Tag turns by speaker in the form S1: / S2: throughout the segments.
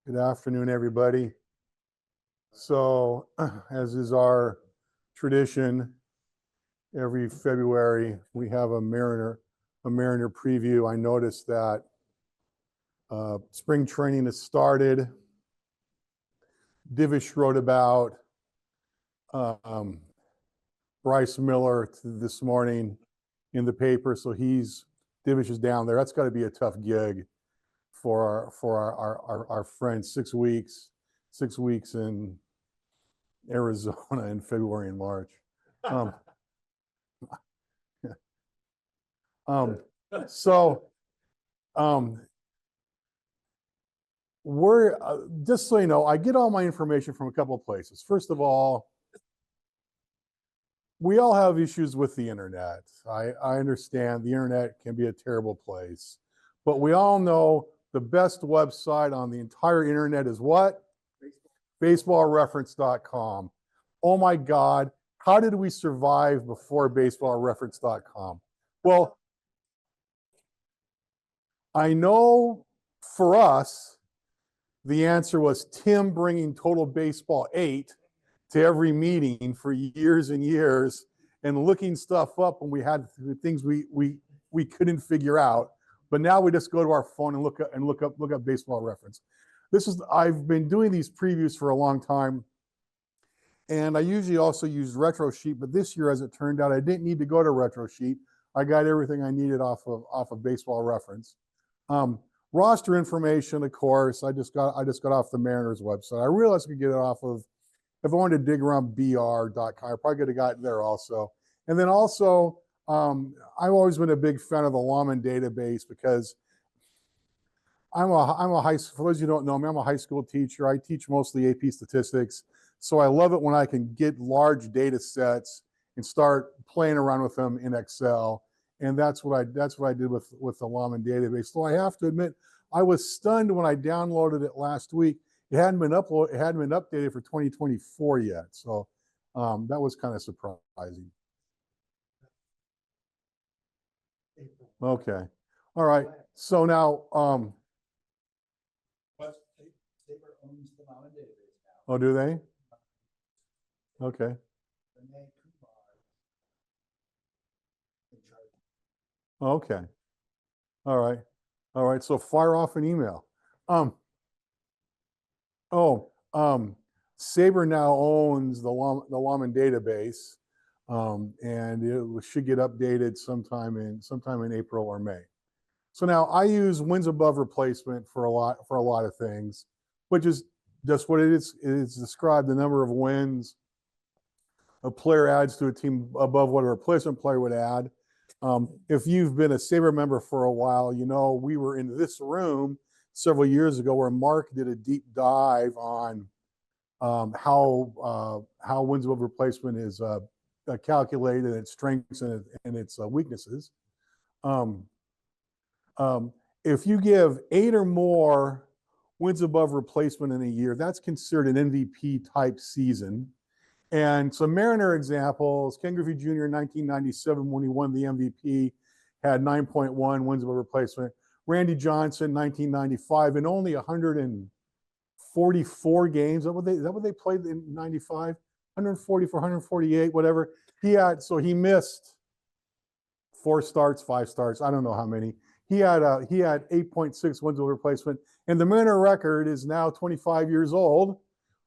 S1: Good afternoon, everybody. So, as is our tradition, every February we have a Mariner preview. I noticed that spring training has started. Divish wrote about Bryce Miller this morning in the paper, so Divish is down there. That's got to be a tough gig for our friends. 6 weeks in Arizona in February and March. We're just so you know, I get all my information from a couple of places. First of all, we all have issues with the internet. I understand the internet can be a terrible place, but we all know the best website on the entire internet is what? Baseballreference.com. Oh my God, how did we survive before baseballreference.com? Well, I know for us, the answer was Tim bringing Total Baseball 8 to every meeting for years and years and looking stuff up when we had things we couldn't figure out. But now we just go to our phone and look up Baseball Reference. I've been doing these previews for a long time, and I usually also use RetroSheet, but this year, as it turned out, I didn't need to go to RetroSheet. I got everything I needed off of Baseball Reference. Roster information, of course, I just got off the Mariners website. I realized I could get it off of, if I wanted to dig around br.com, I probably could have gotten there also. And then also, I've always been a big fan of the Lawman database because for those of you who don't know me, I'm a high school teacher. I teach mostly AP statistics. So I love it when I can get large data sets and start playing around with them in Excel. And that's what I did with the Lawman database. So I have to admit, I was stunned when I downloaded it last week. It hadn't been updated for 2024 yet. So that was kind of surprising. Okay. All right. So now,
S2: SABR owns the Lawman database now.
S1: Oh, do they? Okay. Okay. All right. All right. So fire off an email. SABR now owns the Lawman database, and it should get updated sometime in April or May. So now I use wins above replacement for a lot of things, which is just what it is. It's described the number of wins a player adds to a team above what a replacement player would add. If you've been a SABR member for a while, you know we were in this room several years ago where Mark did a deep dive on how wins above replacement is calculated, its strengths and its weaknesses. If you give 8 or more wins above replacement in a year, that's considered an MVP type season. And some Mariner examples, Ken Griffey Jr. in 1997, when he won the MVP, had 9.1 wins above replacement. Randy Johnson, 1995, in only 144 games. Is that what they played in 95? 144, 148, whatever. He missed 4 starts, 5 starts. I don't know how many. He had 8.6 wins above replacement. And the Mariner record is now 25 years old.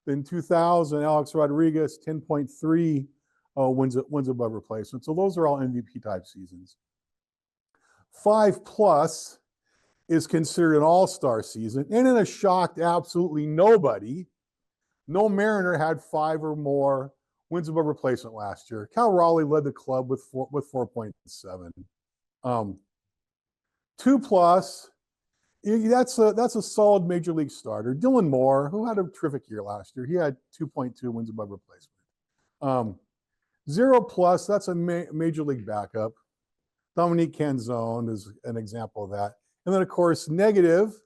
S1: In 2000, Alex Rodriguez, 10.3 wins above replacement. So those are all MVP type seasons. 5+ is considered an all-star season. And in a shock to absolutely nobody, no Mariner had 5 or more wins above replacement last year. Cal Raleigh led the club with 4.7. 2+. That's a solid major league starter. Dylan Moore, who had a terrific year last year, he had 2.2 wins above replacement. 0+, that's a major league backup. Dominique Canzone is an example of that. And then, of course, negative,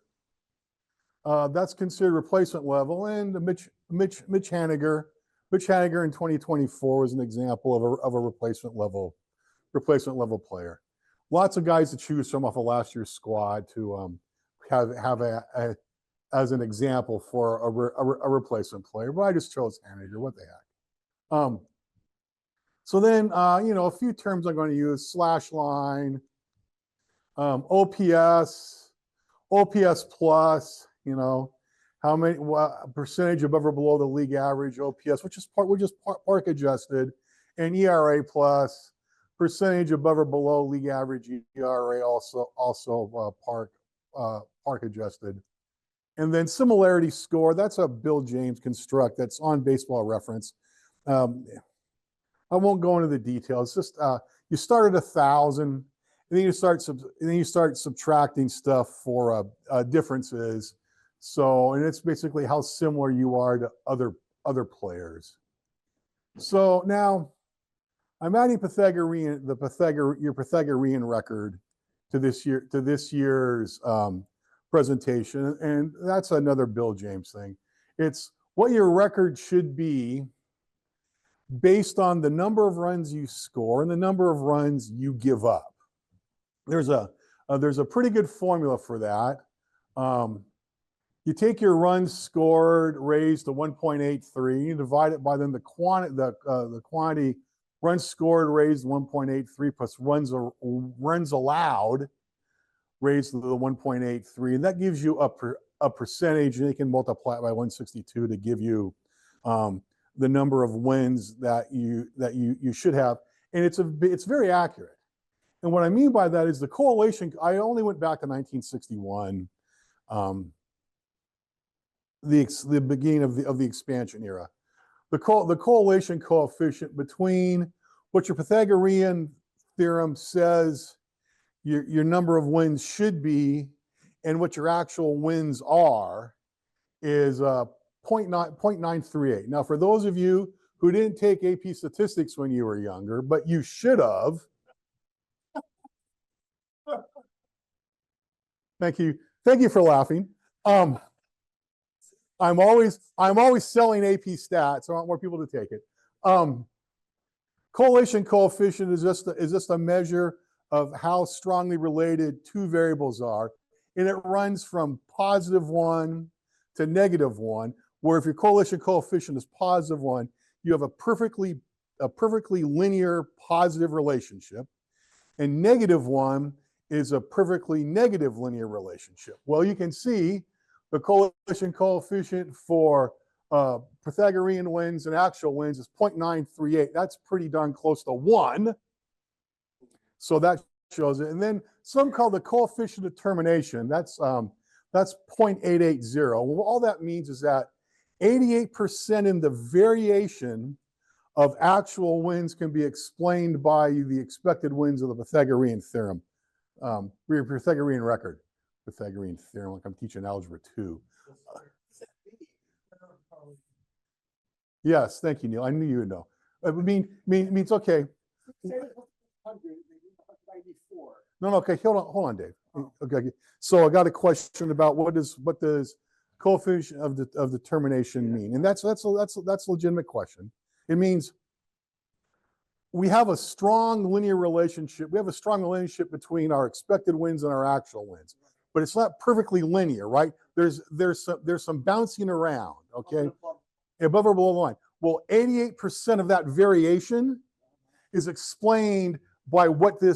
S1: that's considered replacement level. And Mitch Haniger in 2024 is an example of a replacement level player. Lots of guys to choose from off of last year's squad to have a as an example for a replacement player, but I just chose Haniger. What the heck? So then, a few terms I'm going to use: slash line, OPS, OPS plus. How many percentage above or below the league average OPS, which is park adjusted, and ERA plus, percentage above or below league average ERA, also park adjusted. And then similarity score, that's a Bill James construct that's on Baseball Reference. I won't go into the details. Just you start at 1,000, and then you start subtracting stuff for differences. So, and it's basically how similar you are to other players. So now I'm adding your Pythagorean record to this year's presentation, and that's another Bill James thing. It's what your record should be based on the number of runs you score and the number of runs you give up. There's a pretty good formula for that. You take your runs scored raised to 1.83, you divide it by then the quantity runs scored raised to 1.83 plus runs allowed raised to the 1.83, and that gives you a percentage, and you can multiply it by 162 to give you the number of wins that you should have, and it's very accurate. And what I mean by that is the correlation. I only went back to 1961, the beginning of the expansion era. The correlation coefficient between what your Pythagorean theorem says your number of wins should be and what your actual wins are is 0.938. Now, for those of you who didn't take AP statistics when you were younger, but you should have. Thank you for laughing. I'm always selling AP stats. I want more people to take it. Correlation coefficient is just a measure of how strongly related two variables are, and it runs from +1 to -1. Where if your correlation coefficient is +1, you have a perfectly linear positive relationship, and -1 is a perfectly negative linear relationship. Well, you can see the correlation coefficient for Pythagorean wins and actual wins is 0.938. That's pretty darn close to 1. So that shows it. And then some call the coefficient of termination. That's 0.880. Well, all that means is that 88% in the variation of actual wins can be explained by the expected wins of the Pythagorean theorem, your Pythagorean record. Pythagorean theorem, like I'm teaching algebra 2. Yes, thank you, Neil. I knew you would know. It means okay. No, okay, hold on, Dave. Okay, so I got a question about what does coefficient of determination mean, and that's a legitimate question. It means we have a strong linear relationship. We have a strong relationship between our expected wins and our actual wins, but it's not perfectly linear, right? There's some bouncing around, okay, above or below the line. Well, 88% of that variation is explained by what the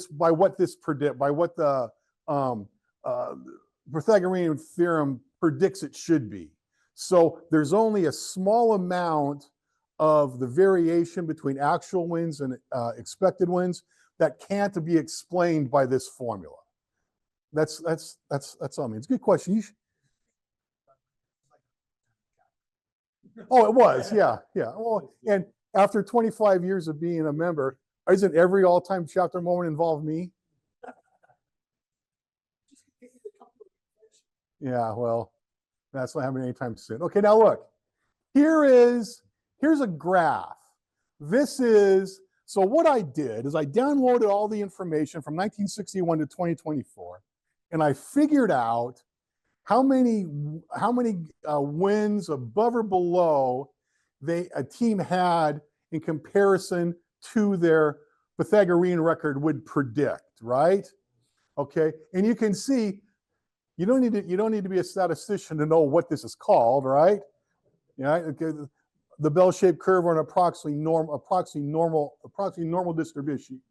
S1: Pythagorean theorem predicts it should be. So there's only a small amount of the variation between actual wins and expected wins that can't be explained by this formula. That's all I mean. It's a good question. Oh, it was, yeah. Well, and after 25 years of being a member, isn't every all-time chapter moment involve me? Yeah, well, that's not happening anytime soon. Okay, now look, here's a graph. So what I did is I downloaded all the information from 1961 to 2024, and I figured out how many wins above or below a team had in comparison to their Pythagorean record would predict, right? Okay, and you can see You don't need to be a statistician to know what this is called, right? Yeah, the bell-shaped curve on approximately normal distribution.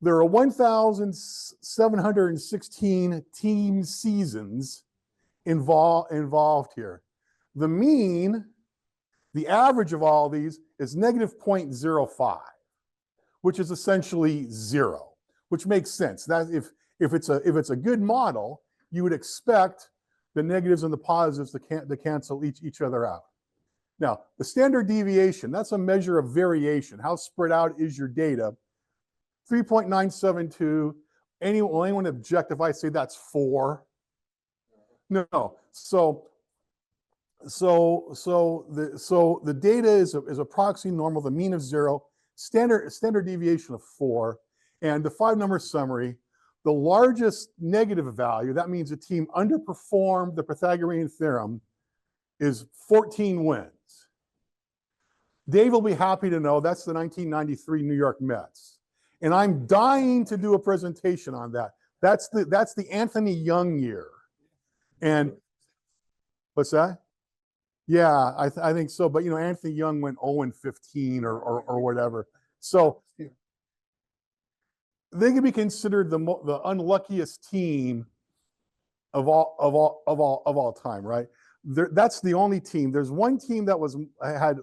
S1: There are 1,716 team seasons involved here. The mean, the average of all these is negative 0.05, which is essentially 0, which makes sense. That if it's a good model, you would expect the negatives and the positives to cancel each other out. Now, the standard deviation, that's a measure of variation. How spread out is your data? 3.972. Will anyone object if I say that's 4? No. So the data is approximately normal, the mean of 0, standard deviation of 4, and the 5-number summary. The largest negative value, that means a team underperformed the Pythagorean theorem, is 14 wins. Dave will be happy to know that's the 1993 New York Mets. And I'm dying to do a presentation on that. That's the Anthony Young year. And what's that? Yeah, I think so. But, Anthony Young went 0-15 or whatever. So they could be considered the unluckiest team of all time, right? That's the only team. There's one team that had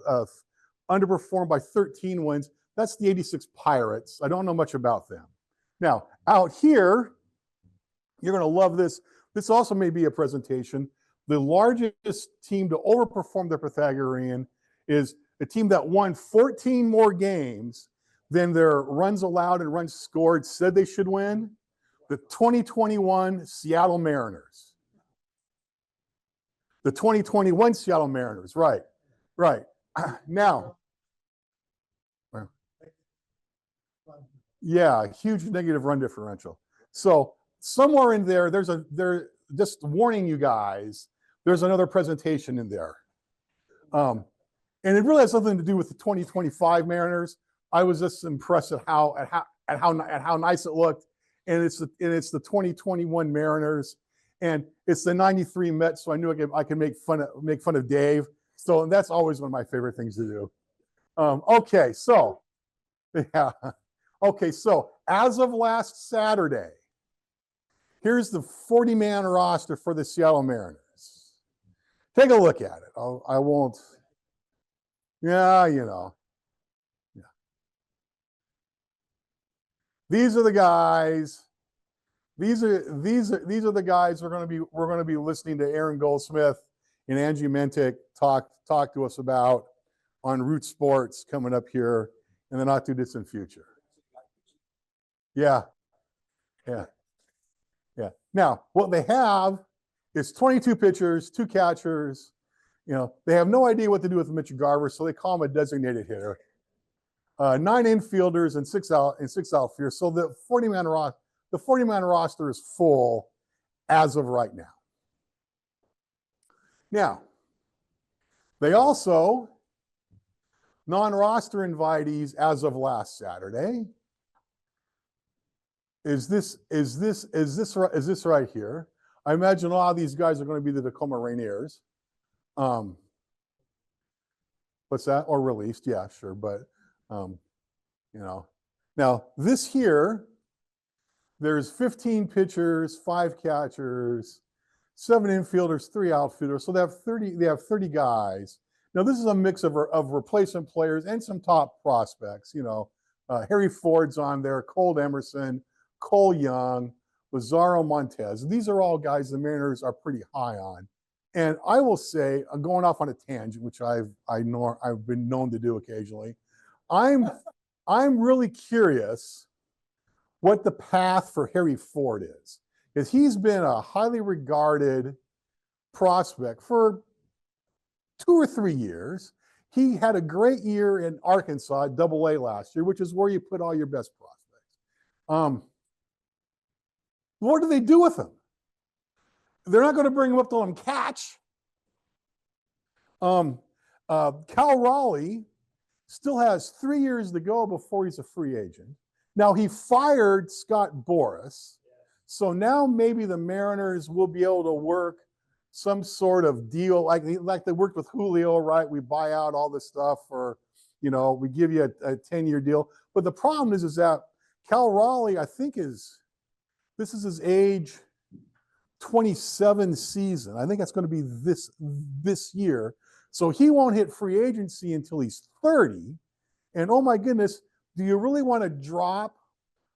S1: underperformed by 13 wins. That's the 86 Pirates. I don't know much about them. Now, out here, you're going to love this. This also may be a presentation. The largest team to overperform the Pythagorean is a team that won 14 more games than their runs allowed and runs scored said they should win. The 2021 Seattle Mariners. The 2021 Seattle Mariners, right. Now, yeah, huge negative run differential. So somewhere in there, they're just warning you guys, there's another presentation in there. And it really has something to do with the 2025 Mariners. I was just impressed at how nice it looked. And it's the 2021 Mariners, and it's the 93 Mets. So I knew I could make fun of Dave. So that's always one of my favorite things to do. Okay, so as of last Saturday, here's the 40-man roster for the Seattle Mariners. Take a look at it. I won't. Yeah. These are the guys. These are the guys we're going to be listening to Aaron Goldsmith and Angie Mentic talk to us about on Root Sports coming up here in the not too distant future. Yeah. Now, what they have is 22 pitchers, 2 catchers. They have no idea what to do with Mitch Garver, so they call him a designated hitter. 9 infielders and 6 outfielders. So the 40-man roster is full as of right now. Now, they also non-roster invitees as of last Saturday. Is this right here? I imagine a lot of these guys are going to be the Tacoma Rainiers. What's that? Or released? Yeah, sure. But now this here, there's 15 pitchers, 5 catchers, 7 infielders, 3 outfielders. So they have 30 guys. Now this is a mix of replacement players and some top prospects. Harry Ford's on there, Cole Emerson, Cole Young, Lazaro Montez. These are all guys the Mariners are pretty high on. And I will say, I'm going off on a tangent, which I've been known to do occasionally. I'm really curious what the path for Harry Ford is, because he's been a highly regarded prospect for 2 or 3 years. He had a great year in Arkansas at AA last year, which is where you put all your best prospects. What do they do with him? They're not going to bring him up to let him catch. Cal Raleigh still has 3 years to go before he's a free agent. Now, he fired Scott Boras, So now maybe the Mariners will be able to work some sort of deal like they worked with Julio, right? We buy out all this stuff for, we give you a 10-year deal. But the problem is that Cal Raleigh, I think this is his age 27 season. I think that's going to be this year. So he won't hit free agency until he's 30. And oh my goodness, do you really want to drop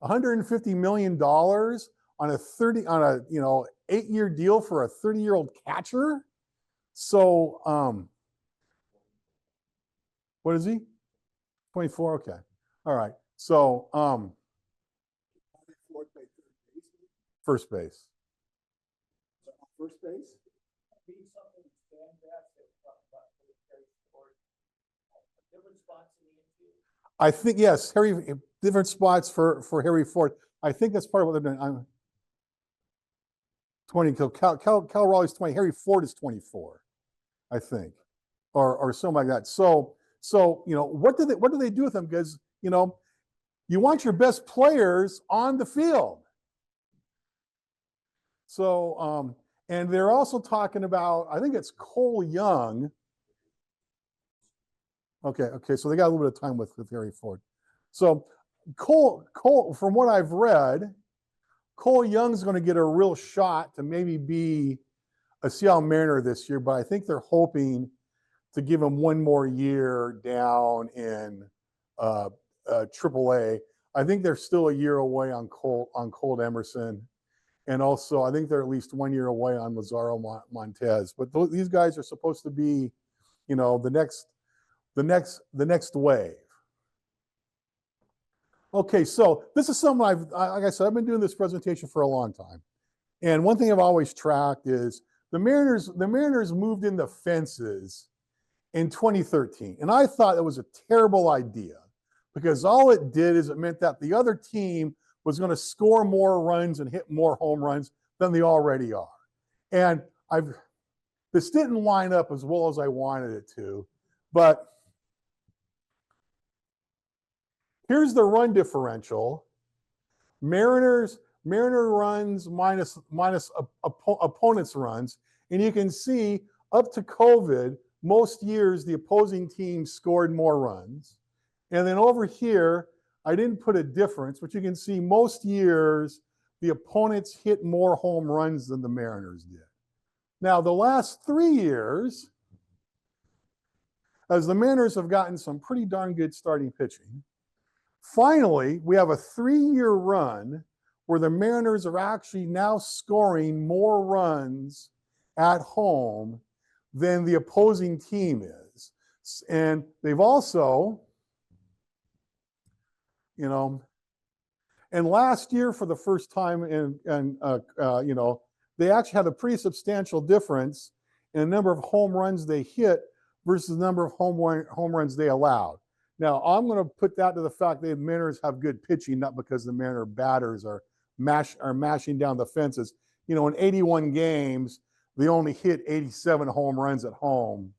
S1: $150 million on a 8-year deal for a 30-year-old catcher? So what is he? 24. Okay. All right. So first base.
S2: First base.
S1: I think yes, different spots for Harry Ford. I think that's part of what they're doing. I'm 20. Cal Raleigh's 20. Harry Ford is 24, I think, or something like that. So what do they do with them? Because you want your best players on the field. So and they're also talking about, I think it's Cole Young. Okay. So they got a little bit of time with Harry Ford. So Cole, from what I've read, Cole Young's going to get a real shot to maybe be a Seattle Mariner this year, but I think they're hoping to give him one more year down in AAA. I think they're still a year away on Colt Emerson. And also, I think they're at least 1 year away on Lazaro Montez. But these guys are supposed to be, the next wave. Okay, so this is something like I said, I've been doing this presentation for a long time. And one thing I've always tracked is the Mariners moved in the fences in 2013. And I thought it was a terrible idea because all it did is it meant that the other team was going to score more runs and hit more home runs than they already are. And this didn't line up as well as I wanted it to, but here's the run differential. Mariner runs minus opponents' runs. And you can see up to COVID, most years the opposing team scored more runs. And then over here, I didn't put a difference, but you can see most years the opponents hit more home runs than the Mariners did. Now, the last 3 years, as the Mariners have gotten some pretty darn good starting pitching, finally, we have a 3-year run where the Mariners are actually now scoring more runs at home than the opposing team is. And they've also, and last year for the first time they actually had a pretty substantial difference in the number of home runs they hit versus the number of home runs they allowed. Now, I'm going to put that to the fact that the Mariners have good pitching, not because the Mariner batters are mashing down the fences. In 81 games, they only hit 87 home runs at home.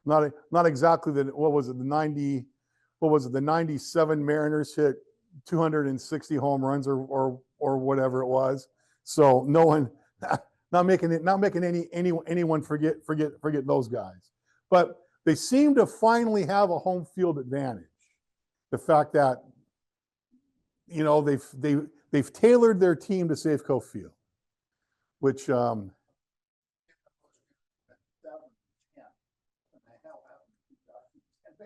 S1: Not exactly the 97 Mariners hit 260 home runs or whatever it was. So no one, not making anyone forget those guys. But they seem to finally have a home field advantage. The fact that they've tailored their team to Safeco Field, which
S2: They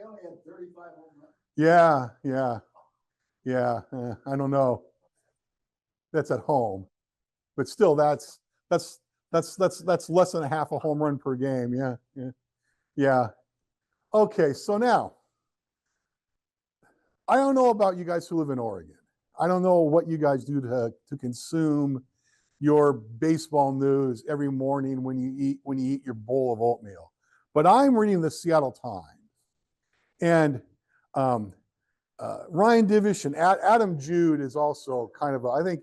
S2: only had 35 home runs.
S1: yeah. I don't know. That's at home, but still, that's less than a half a home run per game. Yeah. Okay, so now, I don't know about you guys who live in Oregon. I don't know what you guys do to consume your baseball news every morning when you eat your bowl of oatmeal. But I'm reading the Seattle Times, and Ryan Divish and Adam Jude is also kind of I think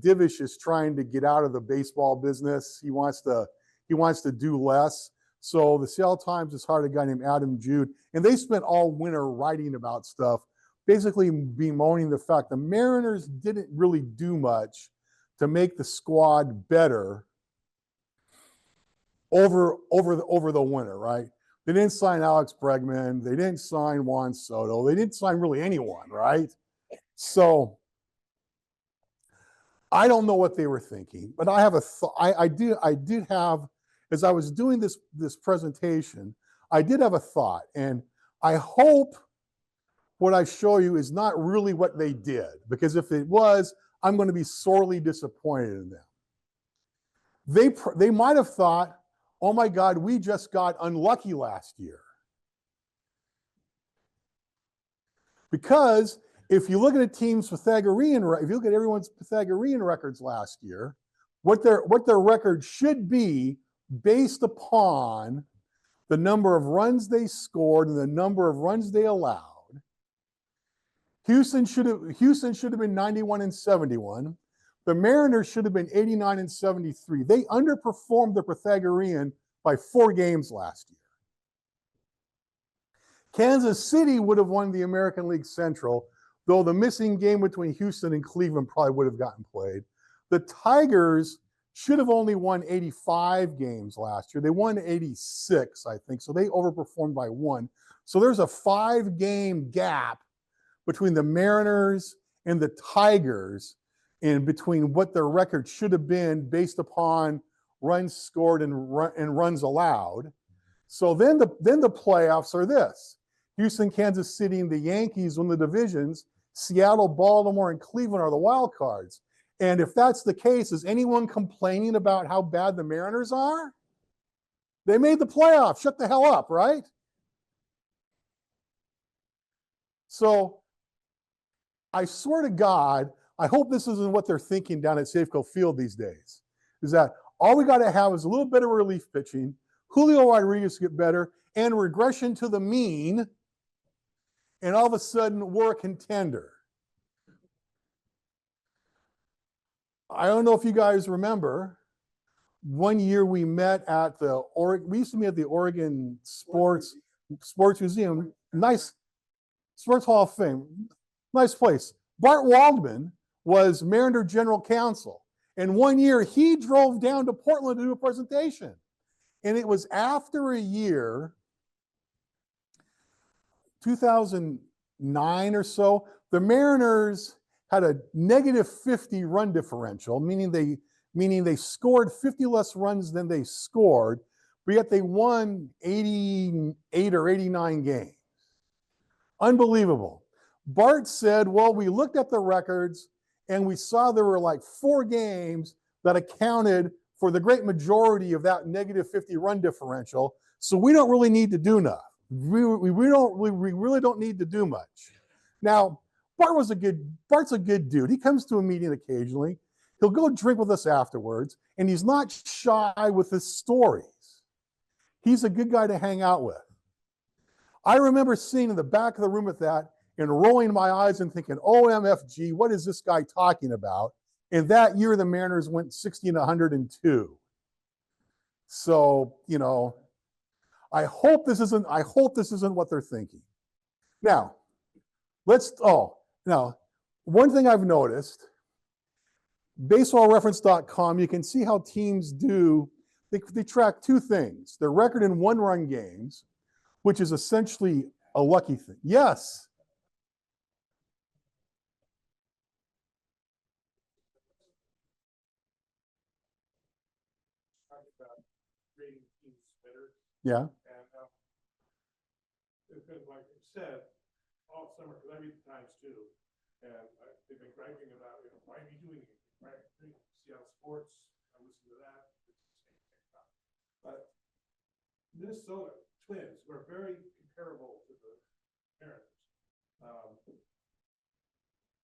S1: Divish is trying to get out of the baseball business. He wants to do less. So the Seattle Times has hired a guy named Adam Jude, and they spent all winter writing about stuff basically bemoaning the fact the Mariners didn't really do much to make the squad better over the winter, right? They didn't sign Alex Bregman. They didn't sign Juan Soto. They didn't sign really anyone, right? So I don't know what they were thinking, but I have a thought. I did have, as I was doing this presentation, I did have a thought, and I hope what I show you is not really what they did, because if it was, I'm going to be sorely disappointed in them. They might have thought, oh my God, we just got unlucky last year. Because if you look at a team's Pythagorean, if you look at everyone's Pythagorean records last year, what their record should be based upon the number of runs they scored and the number of runs they allowed. Houston should have been 91 and 71. The Mariners should have been 89 and 73. They underperformed the Pythagorean by 4 games last year. Kansas City would have won the American League Central, though the missing game between Houston and Cleveland probably would have gotten played. The Tigers should have only won 85 games last year. They won 86, I think, so they overperformed by 1. So there's a 5-game gap between the Mariners and the Tigers, and between what their record should have been based upon runs scored and runs allowed. So then the playoffs are this: Houston, Kansas City, and the Yankees win the divisions. Seattle, Baltimore, and Cleveland are the wild cards. And if that's the case, is anyone complaining about how bad the Mariners are? They made the playoffs. Shut the hell up, right? So I swear to God, I hope this isn't what they're thinking down at Safeco Field these days, is that all we got to have is a little bit of relief pitching, Julio Rodriguez get better, and regression to the mean, and all of a sudden we're a contender. I don't know if you guys remember, one year we met at we used to meet at the Oregon Sports Museum, nice Sports Hall of Fame, nice place. Bart Waldman was Mariner General Counsel, and one year he drove down to Portland to do a presentation. And it was after a year, 2009 or so, the Mariners had a negative 50 run differential, meaning they scored 50 less runs than they scored, but yet they won 88 or 89 games. Unbelievable. Bart said, well, we looked at the records and we saw there were like 4 games that accounted for the great majority of that negative 50 run differential. So we don't really need to do enough. We really don't need to do much. Now, Bart's a good dude. He comes to a meeting occasionally. He'll go drink with us afterwards, and he's not shy with his stories. He's a good guy to hang out with. I remember sitting in the back of the room with that and rolling my eyes and thinking, OMFG, what is this guy talking about? And that year, the Mariners went 60 and 102. So, you know, I hope this isn't what they're thinking. Now, one thing I've noticed, baseballreference.com, you can see how teams do, they track 2 things: their record in 1-run games, which is essentially a lucky thing. Yes. Yeah.
S3: And it's been, like you said, all summer, because I read the Times too, and they've been griping about, why are you doing it? Right? Seattle Sports, I listen to that. But Minnesota Twins were very comparable to the Mariners.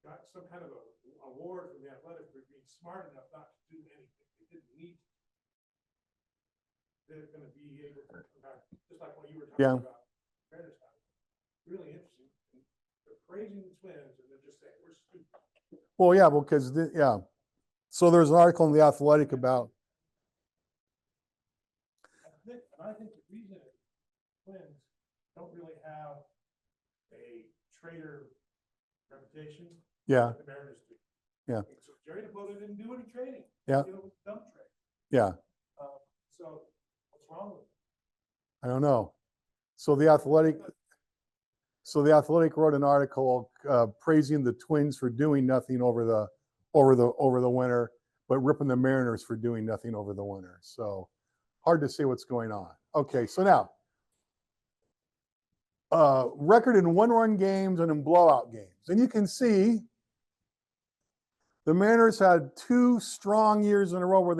S3: Got some kind of a award from the Athletic for being smart enough not to do anything. They didn't need to. They're going to be able to, just like what you were talking about, Mariners time. Really interesting. They're praising the Twins, and they're just saying, we're stupid.
S1: Well, yeah, because, So there's an article in The Athletic about.
S3: I think the reason Twins don't really have a trader reputation.
S1: Yeah.
S3: like the Mariners do.
S1: Yeah.
S3: So Jerry DePoto didn't do any training.
S1: Yeah.
S3: You know, dump trade.
S1: Yeah.
S3: So what's wrong with it?
S1: I don't know. So the Athletic wrote an article praising the Twins for doing nothing over the winter, but ripping the Mariners for doing nothing over the winter. So hard to say what's going on. Okay, so now record in one-run games and in blowout games, and you can see the Mariners had 2 strong years in a row where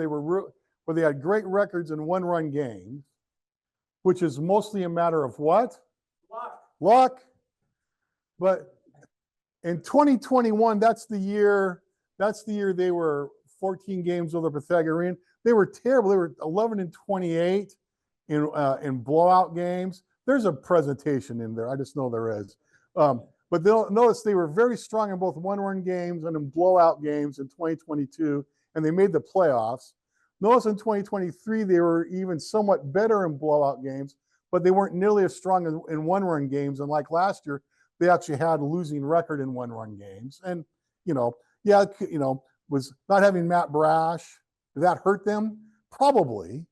S1: they had great records in one-run games, which is mostly a matter of what? Luck. But in 2021, that's the year they were 14 games over the Pythagorean. They were terrible. They were 11-28 in blowout games. There's a presentation in there. I just know there is. But they'll notice they were very strong in both one-run games and in blowout games in 2022, and they made the playoffs. Notice in 2023, they were even somewhat better in blowout games, but they weren't nearly as strong in one-run games. And like last year, they actually had a losing record in one-run games. And, was not having Matt Brash, did that hurt them? Probably.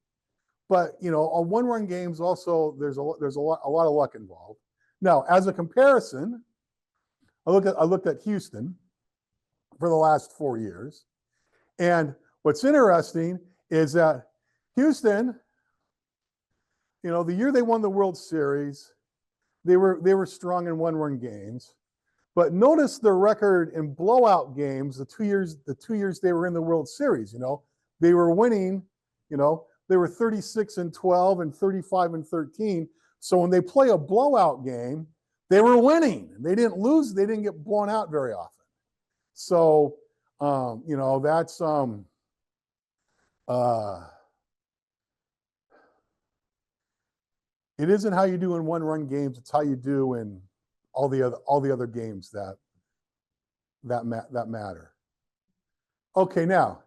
S1: But, on one-run games also, there's a lot of luck involved. Now, as a comparison, I looked at Houston for the last 4 years. And what's interesting is that Houston, the year they won the World Series, they were strong in one-run games. But notice their record in blowout games, the two years they were in the World Series, they were winning, they were 36-12 and 35-13. So when they play a blowout game, they were winning. They didn't lose. They didn't get blown out very often. So, that's it isn't how you do in one-run games. It's how you do in all the other games that matter. Okay, now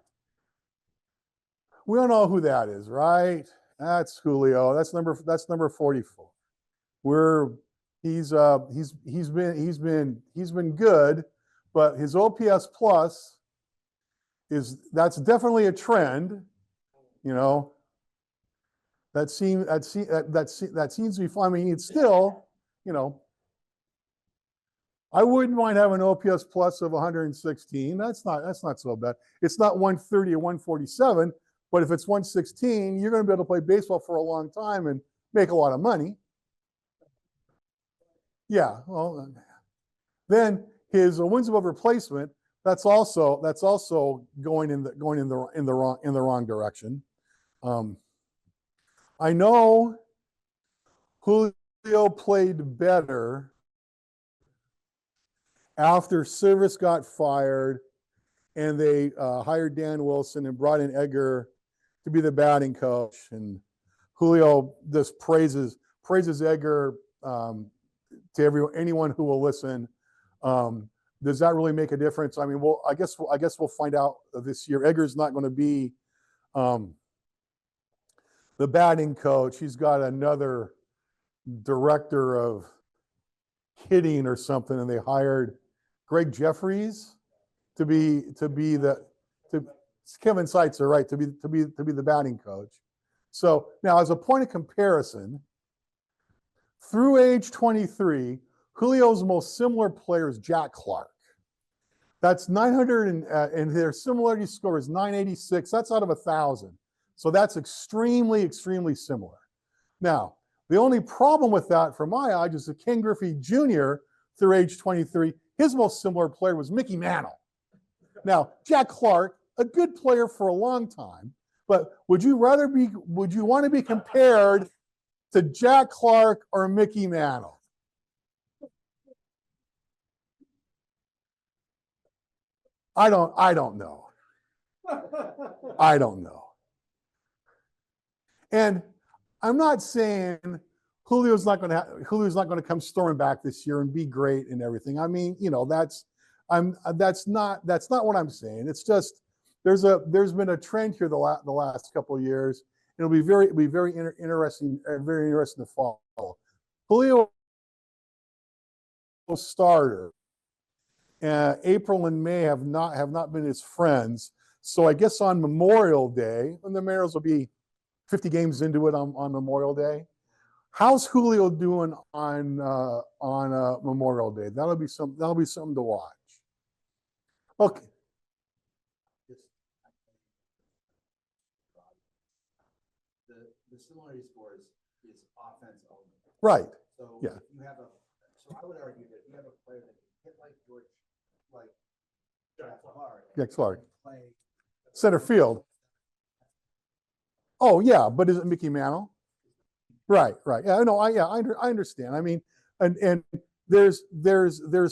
S1: we don't know who that is, right? That's Julio. That's number 44. He's been good, but his OPS plus that's definitely a trend. That seems to be fine. I mean, it's still, I wouldn't mind having an OPS plus of 116. That's not so bad. It's not 130 or 147, but if it's 116, you're going to be able to play baseball for a long time and make a lot of money. Yeah. Well, then his wins above replacement, that's also going in the wrong direction. I know Julio played better after Service got fired and they hired Dan Wilson and brought in Edgar to be the batting coach. And Julio just praises Edgar to anyone who will listen. Does that really make a difference? I mean, well, I guess we'll find out this year. Edgar's not going to be the batting coach. He's got another director of hitting or something, and they hired Greg Jeffries to be Kevin Seitzer, right, to be the batting coach. So now, as a point of comparison, through age 23, Julio's most similar player is Jack Clark. That's 900, and their similarity score is 986. That's out of 1,000. So that's extremely, extremely similar. Now, the only problem with that, from my eyes, is that Ken Griffey Jr., through age 23, his most similar player was Mickey Mantle. Now, Jack Clark, a good player for a long time, but would you want to be compared to Jack Clark or Mickey Mantle? I don't know. I don't know. And I'm not saying Julio's not going to come storming back this year and be great and everything. I mean, that's not what I'm saying. It's just there's been a trend here the last couple of years. It'll be very interesting to follow. Julio starter April and May have not been his friends. So I guess on Memorial Day, and the Mariners will be 50 games into it on Memorial Day. How's Julio doing on Memorial Day? That'll be something to watch. Okay.
S2: The similarity scores is offense only.
S1: Right.
S2: So
S1: yeah.
S2: If you have so I would argue that if you have a player that can hit like George, like Jack
S1: Clark,
S2: play
S1: center field. Oh yeah, but is it Mickey Mantle? Right. Yeah, I understand. I mean, and there's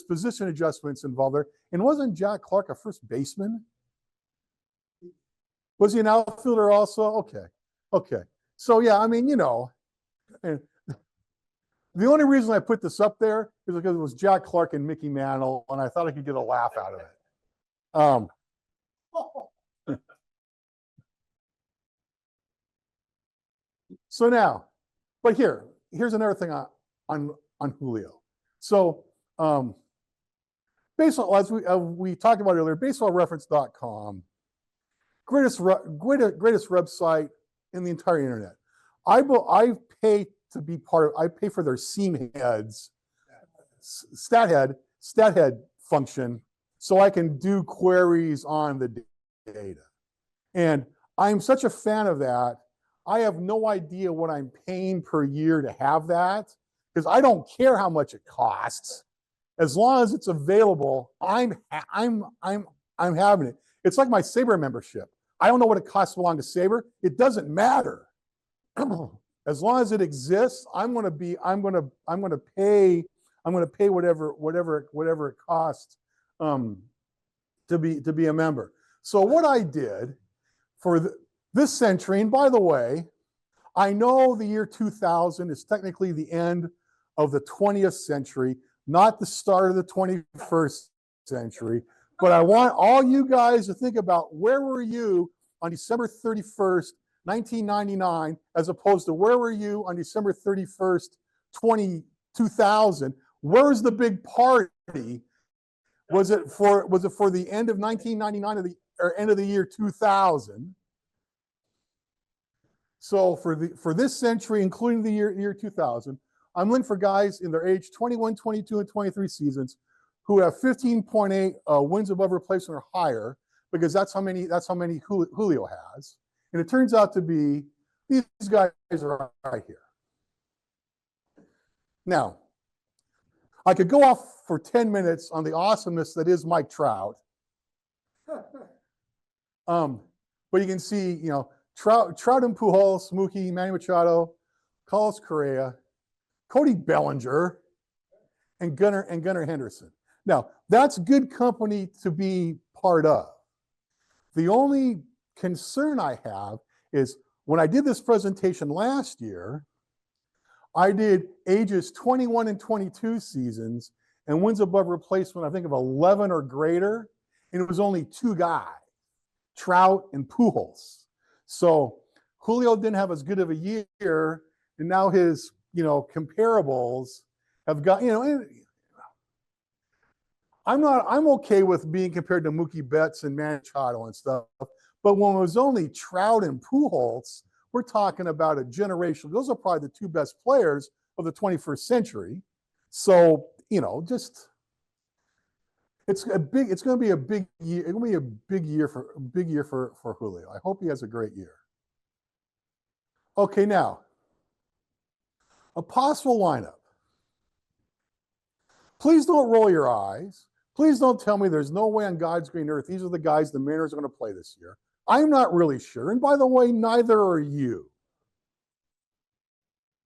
S1: position adjustments involved there. And wasn't Jack Clark a first baseman? Was he an outfielder also? Okay. So yeah, I mean, and the only reason I put this up there is because it was Jack Clark and Mickey Mantle, and I thought I could get a laugh out of it. So now, but here's another thing on Julio. So baseball, as we talked about earlier, baseballreference.com, greatest website in the entire internet. I pay to be I pay for their seam heads, stat head function, so I can do queries on the data. And I'm such a fan of that. I have no idea what I'm paying per year to have that, because I don't care how much it costs. As long as it's available, I'm having it. It's like my SABR membership. I don't know what it costs to belong to SABR. It doesn't matter. As long as it exists, I'm going to pay whatever it costs to be a member. So what I did for this century, and by the way, I know the year 2000 is technically the end of the 20th century, not the start of the 21st century, but I want all you guys to think about, where were you on December 31st, 1999, as opposed to where were you on December 31st, 2000? Where's the big party? Was it for the end of 1999 or end of the year 2000? So for this century, including the year 2000, I'm looking for guys in their age 21, 22, and 23 seasons who have 15.8 wins above replacement or higher, because that's how many Julio has. And it turns out to be these guys are right here. Now, I could go off for 10 minutes on the awesomeness that is Mike Trout. But you can see, Trout and Pujols, Mookie, Manny Machado, Carlos Correa, Cody Bellinger, and Gunnar Henderson. Now, that's good company to be part of. The only concern I have is when I did this presentation last year, I did ages 21 and 22 seasons and wins above replacement, I think, of 11 or greater, and it was only two guys, Trout and Pujols. So Julio didn't have as good of a year, and now his comparables have got, I'm okay with being compared to Mookie Betts and Manny Machado and stuff, but when it was only Trout and Pujols, we're talking about a generation. Those are probably the two best players of the 21st century. So, it's going to be a big year. It's going to be a big year for Julio. I hope he has a great year. Okay, now, a possible lineup. Please don't roll your eyes. Please don't tell me there's no way on God's green earth these are the guys the Mariners are going to play this year. I'm not really sure. And by the way, neither are you.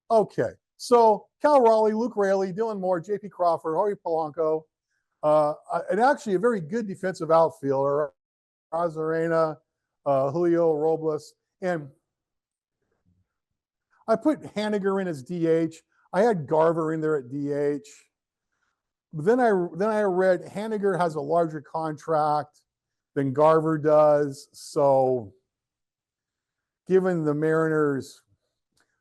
S1: Okay, so Cal Raleigh, Luke Raley, Dylan Moore, J.P. Crawford, Jorge Polanco, and actually a very good defensive outfielder, Arozarena, Julio Robles, and I put Haniger in as DH. I had Garver in there at DH. But then I read Haniger has a larger contract than Garver does. So given the Mariners'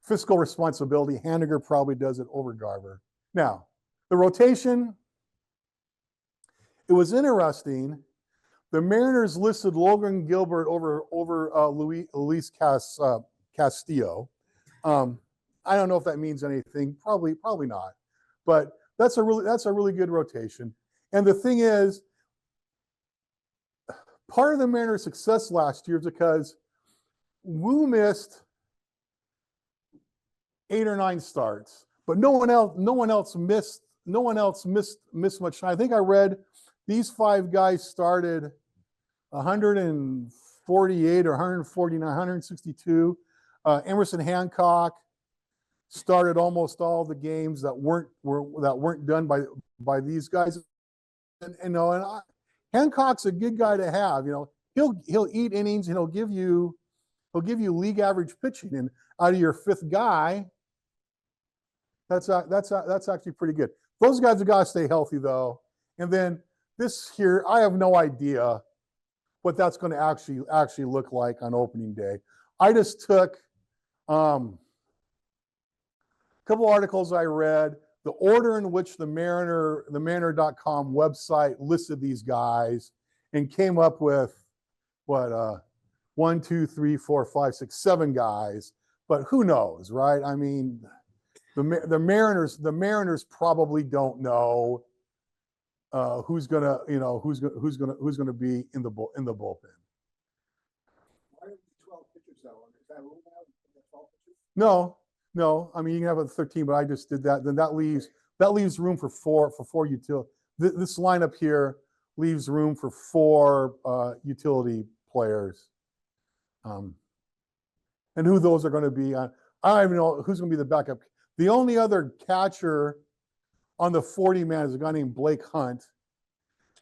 S1: fiscal responsibility, Haniger probably does it over Garver. Now, the rotation, it was interesting. The Mariners listed Logan Gilbert over Luis Castillo. I don't know if that means anything. Probably not. But that's a really good rotation. And the thing is, part of the Mariners' success last year is because Wu missed 8 or 9 starts, but no one else missed much time. I think I read these 5 guys started 148 or 149, 162. Emerson Hancock started almost all the games that weren't done by these guys. And Hancock's a good guy to have. He'll eat innings and he'll give you league average pitching. And out of your 5th guy, that's actually pretty good. Those guys have got to stay healthy though. And then this here, I have no idea what that's going to actually look like on opening day. I just took a couple articles I read, the order in which the Mariner.com website listed these guys, and came up with 1, 2, 3, 4, 5, 6, 7 guys. But who knows, right? I mean, the Mariners probably don't know who's gonna be in the bullpen.
S2: Why are the 12 pitchers though? Is that rule now? 12 pitchers?
S1: No. I mean, you can have a 13, but I just did that. Then that leaves room for four utility. This lineup here leaves room for 4 utility players. And who those are going to be, I don't even know who's going to be the backup. The only other catcher on the 40-man is a guy named Blake Hunt.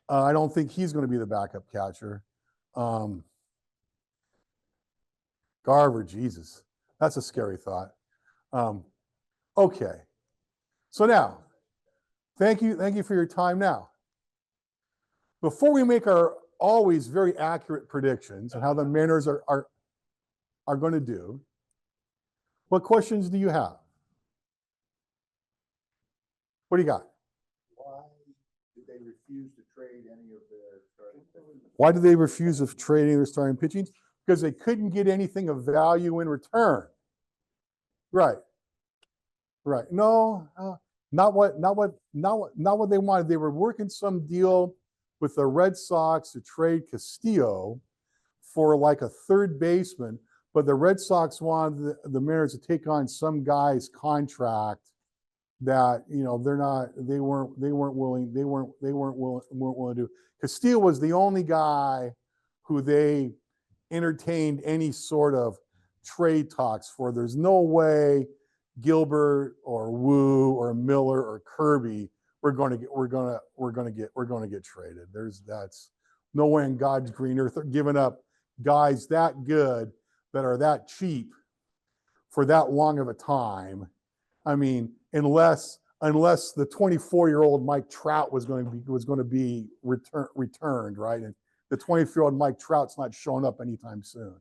S1: I don't think he's going to be the backup catcher. Garver, Jesus, that's a scary thought. Okay, so now, thank you for your time. Now, before we make our always very accurate predictions on how the Mariners are going to do, what questions do you have? What do you got?
S2: Why did they refuse to trade any of their starting pitchers?
S1: Why did they refuse to trade any of their starting pitching? Because they couldn't get anything of value in return. Right. No, not what they wanted. They were working some deal with the Red Sox to trade Castillo for like a 3rd baseman, but the Red Sox wanted the Mariners to take on some guy's contract that they weren't willing to do. Castillo was the only guy who they entertained any sort of trade talks for. There's no way Gilbert or Wu or Miller or Kirby we're going to get traded. That's no way in God's green earth they're giving up guys that good that are that cheap for that long of a time. I mean, unless the 24-year-old Mike Trout was going to be returned, right? And the 24-year-old Mike Trout's not showing up anytime soon.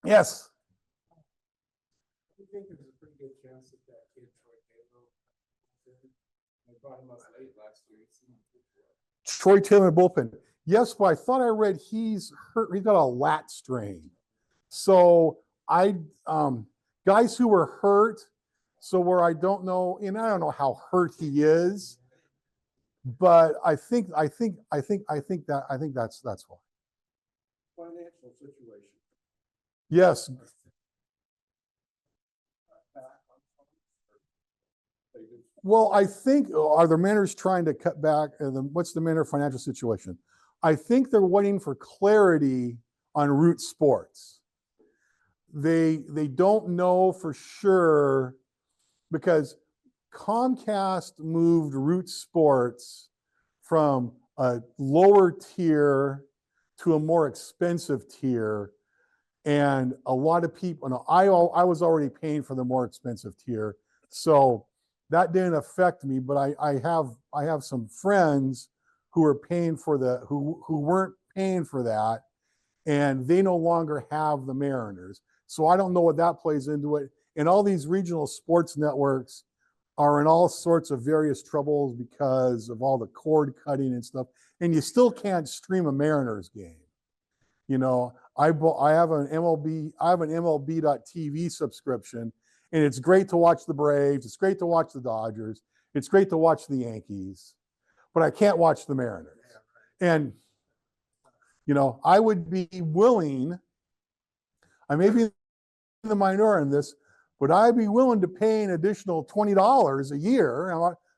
S1: Yes.
S4: I think there's a pretty good chance that kid Troy Taylor, they brought him up late last year.
S1: Troy Taylor in the bullpen. Yes, but I thought I read he's hurt. He's got a lat strain. So guys who were hurt. So where I don't know, and I don't know how hurt he is, but I think that's why.
S2: Financial situation.
S1: Yes. Well, I think, are the Mariners trying to cut back? What's the Mariner financial situation? I think they're waiting for clarity on Root Sports. They don't know for sure because Comcast moved Root Sports from a lower tier to a more expensive tier. And a lot of people, I was already paying for the more expensive tier. So that didn't affect me, but I have some friends who are paying for who weren't paying for that, and they no longer have the Mariners. So I don't know what that plays into it. And all these regional sports networks are in all sorts of various troubles because of all the cord cutting and stuff, and you still can't stream a Mariners game. You know, I have an MLB.TV subscription, and it's great to watch the Braves. It's great to watch the Dodgers. It's great to watch the Yankees, but I can't watch the Mariners. And, you know, I would be willing, I may be in the minority in this, but I'd be willing to pay an additional $20 a year.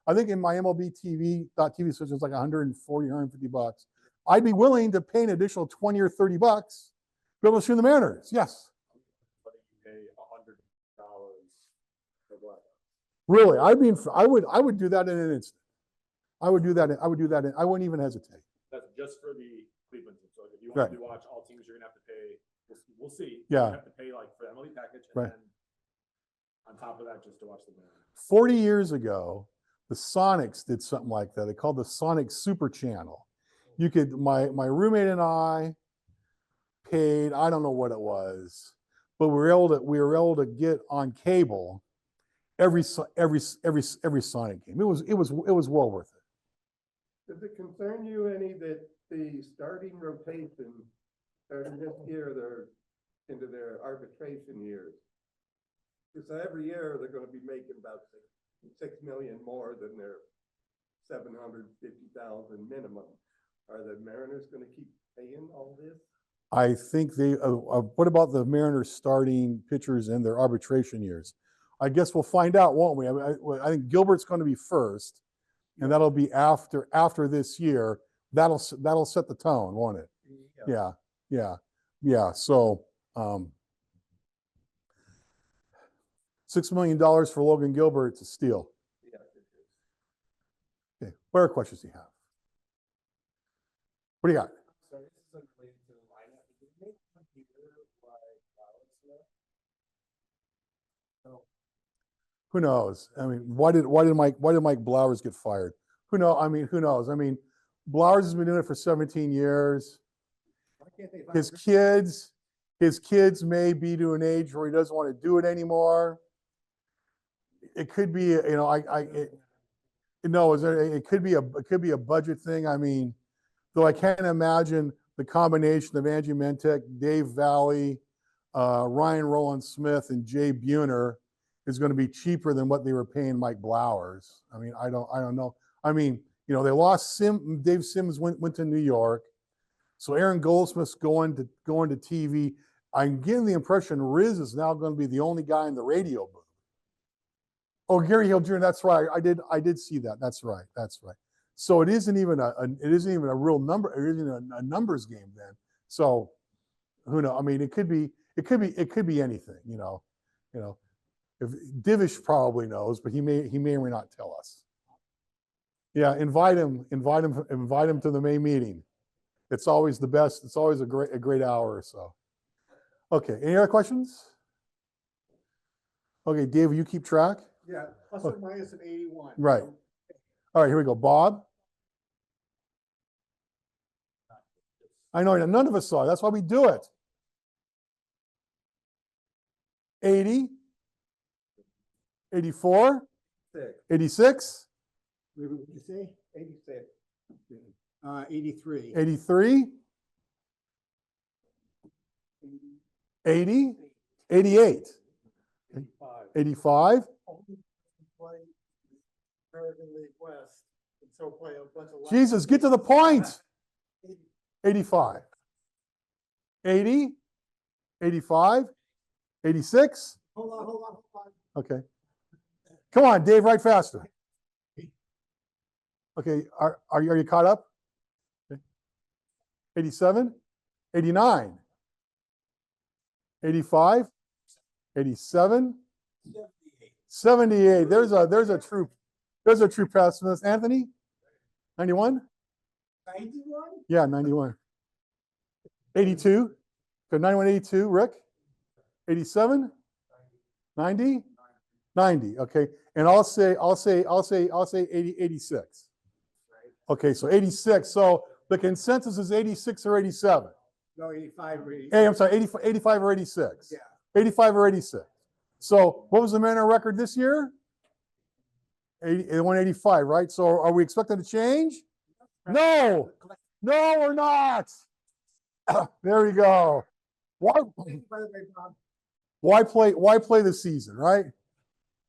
S1: I think in my MLB.TV subscription it's like 140, 150 bucks. I'd be willing to pay an additional 20 or 30 bucks to be able to stream the Mariners. Yes.
S5: But you pay $100 for what?
S1: Really, I would do that in an instant. I would do that. I wouldn't even hesitate.
S5: That's just for the Cleveland team. So if you want
S1: Right.
S5: to watch all teams, you're gonna have to pay. We'll see.
S1: Yeah.
S5: You have to pay like for the MLB package, and
S1: Right.
S5: then on top of that, just to watch the Mariners.
S1: 40 years ago, the Sonics did something like that. They called the Sonic Super Channel. You could, my roommate and I paid, I don't know what it was, but we were able to get on cable every Sonic game. It was well worth it.
S6: Does it concern you any that the starting rotation, starting this year, they're into their arbitration years? Because every year they're gonna be making about 6 million more than their 750,000 minimum. Are the Mariners gonna keep paying all this?
S1: I think what about the Mariners starting pitchers in their arbitration years? I guess we'll find out, won't we? I think Gilbert's going to be first, and that'll be after this year. That'll set the tone, won't it? Yeah. So, $6 million for Logan Gilbert, it's a steal.
S6: Yeah.
S1: Okay, what other questions do you have? What do you got?
S4: So this isn't related to the lineup. Did you make a computer like Flowers Smith? No.
S1: Who knows? I mean, why did Mike Blowers get fired? Who knows? I mean, who knows? I mean, Blowers has been doing it for 17 years.
S6: Why can't they find
S1: His kids may be to an age where he doesn't want to do it anymore. It could be, you know, it could be a budget thing. I mean, though I can't imagine the combination of Angie Mentek, Dave Valley, Ryan Rowland Smith, and Jay Buhner is going to be cheaper than what they were paying Mike Blowers. I mean, I don't know. I mean, you know, they lost Dave Sims went to New York. So Aaron Goldsmith's going to TV. I'm getting the impression Riz is now going to be the only guy in the radio booth. Oh, Gary Hill Jr., that's right. I did see that. That's right. So it isn't even a real number. It isn't a numbers game then. So who knows? I mean, it could be anything. You know. If Divish probably knows, but he may or may not tell us. Yeah, invite him to the May meeting. It's always the best. It's always a great hour or so. Okay, any other questions? Okay, Dave, will you keep track?
S2: Yeah, plus or minus an 81.
S1: Right. All right, here we go. Bob? I know, none of us saw it. That's why we do it. 80? 84? 86?
S2: What did you say? 86. 83.
S1: 83? 80? 88? 85?
S2: Play American League West and so play a bunch of.
S1: Jesus, get to the point. 85. 80? 85? 86?
S2: Hold on.
S1: Okay. Come on, Dave, write faster. Okay, are you caught up? Okay. 87? 89? 85? 87? 78. There's a true pessimist. Anthony? 91?
S2: 91?
S1: Yeah, 91. 82? So 91, 82. Rick? 87? 90? 90. Okay. And I'll say 80, 86. Okay, so 86. So the consensus is 86 or 87.
S2: No, 85 or 86.
S1: Hey, I'm sorry, 85 or 86.
S2: Yeah.
S1: 85 or 86. So what was the Mariner record this year? 185, right? So are we expecting a change? No, no, we're not. There we go. Why,
S4: Thank you, by the way, Bob.
S1: why play the season, right?